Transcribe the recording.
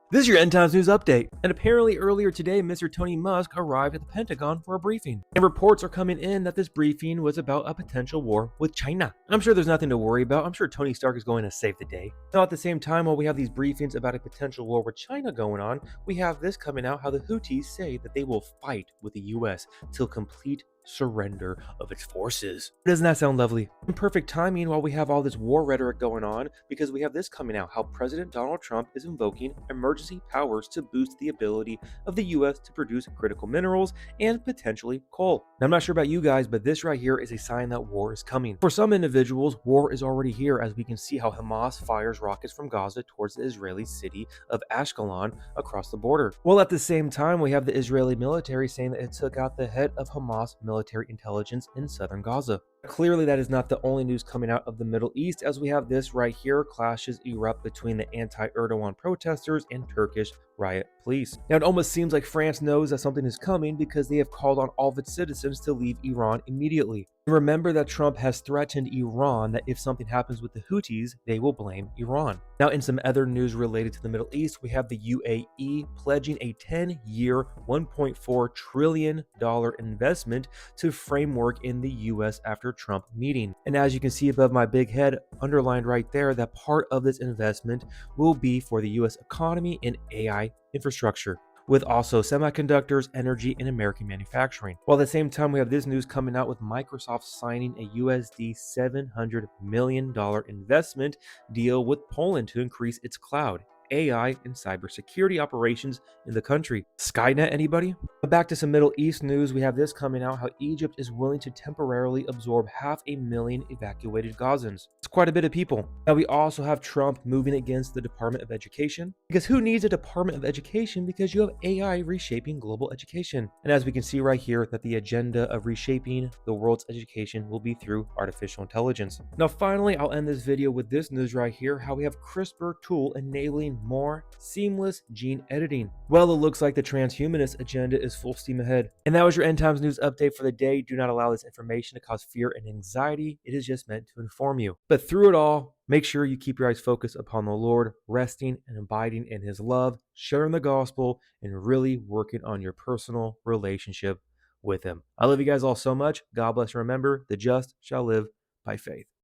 This is your End Times News Update, and apparently earlier today, Mr. Tony Musk arrived at the Pentagon for a briefing. And reports are coming in that this briefing was about a potential war with China. I'm sure there's nothing to worry about. I'm sure Tony Stark is going to save the day. Now, at the same time, while we have these briefings about a potential war with China going on, we have this coming out how the Houthis say that they will fight with the US till complete surrender of its forces. Doesn't that sound lovely? In perfect timing while we have all this war rhetoric going on, because we have this coming out how President Donald Trump is invoking emergency powers to boost the ability of the US to produce critical minerals and potentially coal. Now, I'm not sure about you guys, but this right here is a sign that war is coming. For some individuals, war is already here, as we can see how Hamas fires rockets from Gaza towards the Israeli city of Ashkelon across the border. While at the same time, we have the Israeli military saying that it took out the head of Hamas military intelligence in southern Gaza. Clearly, that is not the only news coming out of the Middle East, as we have this right here: clashes erupt between the anti-Erdogan protesters and Turkish riot police. Now, it almost seems like France knows that something is coming because they have called on all of its citizens to leave Iran immediately. Remember that Trump has threatened Iran that if something happens with the Houthis, they will blame Iran. Now, in some other news related to the Middle East, we have the UAE pledging a 10-year, $1.4 trillion investment to framework in the US after Trump meeting. And as you can see above my big head, underlined right there, that part of this investment will be for the US economy and AI infrastructure, with also semiconductors, energy, and American manufacturing. While at the same time, we have this news coming out with Microsoft signing a USD $700 million investment deal with Poland to increase its cloud, AI, and cybersecurity operations in the country. Skynet, anybody? Back to some Middle East news, we have this coming out how Egypt is willing to temporarily absorb 500,000 evacuated Gazans. It's quite a bit of people. Now, we also have Trump moving against the Department of Education, because who needs a Department of Education, because you have AI reshaping global education. And as we can see right here, that the agenda of reshaping the world's education will be through artificial intelligence. Now, finally, I'll end this video with this news right here, how we have CRISPR tool enabling more seamless gene editing. Well, it looks like the transhumanist agenda is full steam ahead. And that was your End Times News Update for the day. Do not allow this information to cause fear and anxiety. It is just meant to inform you. But through it all, make sure you keep your eyes focused upon the Lord, resting and abiding in His love, sharing the gospel, and really working on your personal relationship with Him. I love you guys all so much. God bless, and remember, the just shall live by faith.